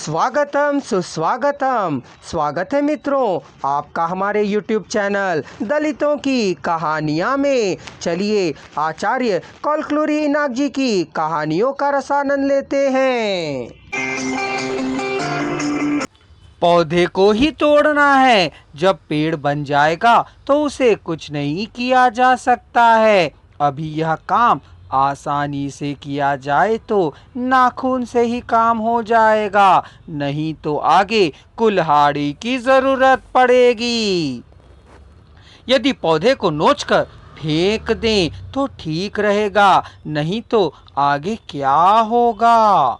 स्वागतम सुस्वागतम। स्वागत है मित्रों आपका हमारे YouTube चैनल दलितों की कहानियाँ में। चलिए आचार्य कलकुलरी इनाक जी की कहानियों का रसानंद लेते हैं। पौधे को ही तोड़ना है, जब पेड़ बन जाएगा तो उसे कुछ नहीं किया जा सकता है। अभी यह काम आसानी से किया जाए तो नाखून से ही काम हो जाएगा, नहीं तो आगे कुल्हाड़ी की जरूरत पड़ेगी। यदि पौधे को नोचकर फेंक दें तो ठीक रहेगा, नहीं तो आगे क्या होगा।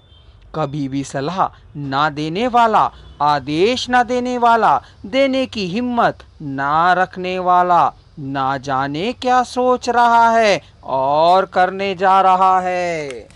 कभी भी सलाह ना देने वाला, आदेश ना देने वाला, देने की हिम्मत ना रखने वाला ना जाने क्या सोच रहा है और करने जा रहा है।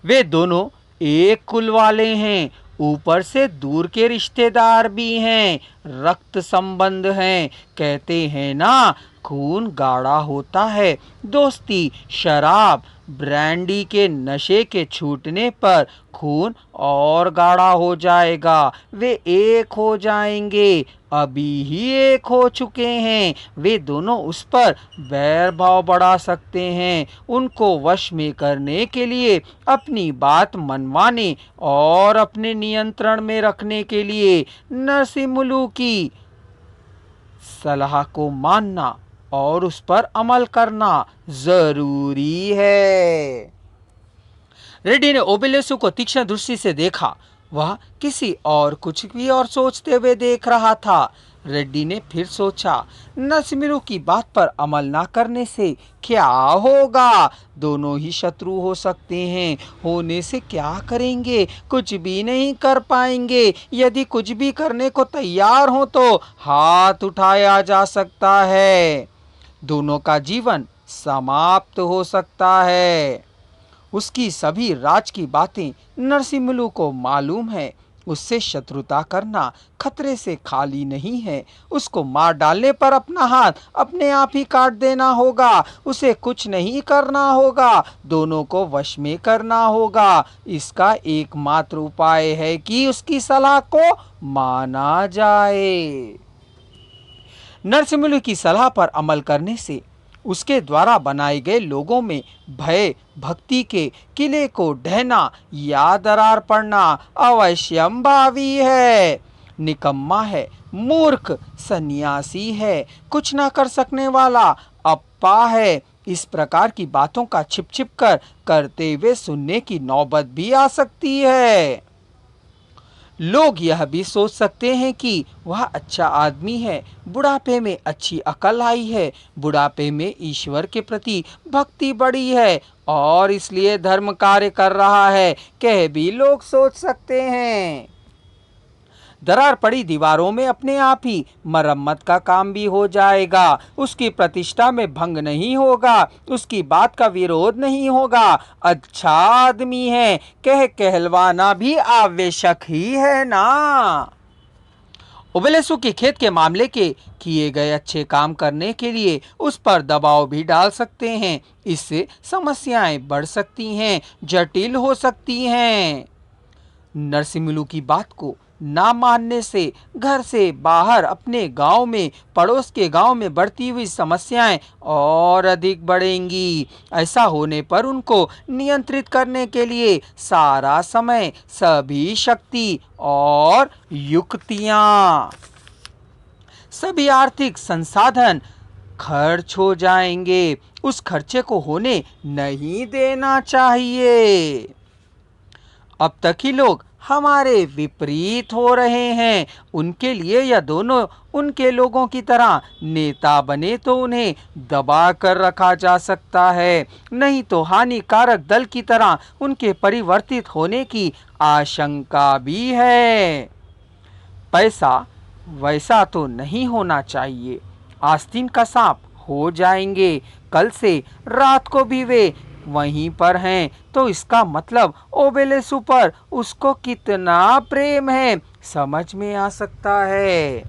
वे दोनों एक कुल वाले हैं, ऊपर से दूर के रिश्तेदार भी हैं, रक्त संबंध हैं। कहते हैं ना, खून गाढ़ा होता है, दोस्ती शराब ब्रांडी के नशे के छूटने पर खून और गाढ़ा हो जाएगा। वे एक हो जाएंगे, अभी ही एक हो चुके हैं। वे दोनों उस पर बैर भाव बढ़ा सकते हैं। उनको वश में करने के लिए, अपनी बात मनवाने और अपने नियंत्रण में रखने के लिए नरसिम्हलू की सलाह को मानना और उस पर अमल करना जरूरी है। रेड्डी ने ओबेलेसु को तीक्ष्ण दृष्टि से देखा। वह किसी और कुछ भी और सोचते हुए देख रहा था। रेड्डी ने फिर सोचा, नरसिम्हलू की बात पर अमल ना करने से क्या होगा। दोनों ही शत्रु हो सकते हैं। होने से क्या करेंगे, कुछ भी नहीं कर पाएंगे। यदि कुछ भी करने को तैयार हो तो हाथ उठाया जा सकता है। दोनों का जीवन समाप्त हो सकता है। उसकी सभी राज की बातें नरसिम्हलू को मालूम है। उससे शत्रुता करना खतरे से खाली नहीं है। उसको मार डालने पर अपना हाथ अपने आप ही काट देना होगा। उसे कुछ नहीं करना होगा, दोनों को वश में करना होगा। इसका एकमात्र उपाय है कि उसकी सलाह को माना जाए। नरसिम्हलू की सलाह पर अमल करने से उसके द्वारा बनाए गए लोगों में भय भक्ति के किले को ढहना या दरार पड़ना अवश्यंभावी है। निकम्मा है, मूर्ख, सन्यासी है, कुछ ना कर सकने वाला, अप्पा है, इस प्रकार की बातों का छिप छिप कर करते हुए सुनने की नौबत भी आ सकती है। लोग यह भी सोच सकते हैं कि वह अच्छा आदमी है, बुढ़ापे में अच्छी अकल आई है, बुढ़ापे में ईश्वर के प्रति भक्ति बढ़ी है और इसलिए धर्म कार्य कर रहा है, कह भी लोग सोच सकते हैं। दरार पड़ी दीवारों में अपने आप ही मरम्मत का काम भी हो जाएगा। उसकी प्रतिष्ठा में भंग नहीं होगा, उसकी बात का विरोध नहीं होगा। अच्छा आदमी है कहलवाना भी आवश्यक ही है ना। ओबेलेसु के खेत के मामले के किए गए अच्छे काम करने के लिए उस पर दबाव भी डाल सकते हैं। इससे समस्याएं बढ़ सकती हैं, जटिल हो सकती हैं। नरसिम्हलू की बात को ना मानने से घर से बाहर अपने गांव में, पड़ोस के गांव में बढ़ती हुई समस्याएं और अधिक बढ़ेंगी। ऐसा होने पर उनको नियंत्रित करने के लिए सारा समय, सभी शक्ति और युक्तियां, सभी आर्थिक संसाधन खर्च हो जाएंगे। उस खर्चे को होने नहीं देना चाहिए। अब तक ही लोग हमारे विपरीत हो रहे हैं। उनके लिए यह दोनों उनके लोगों की तरह नेता बने तो उन्हें दबा कर रखा जा सकता है, नहीं तो हानिकारक दल की तरह उनके परिवर्तित होने की आशंका भी है। पैसा वैसा तो नहीं होना चाहिए। आस्तीन का सांप हो जाएंगे। कल से रात को भी वे वहीं पर हैं, तो इसका मतलब ओबेलेसु पर उसको कितना प्रेम है समझ में आ सकता है।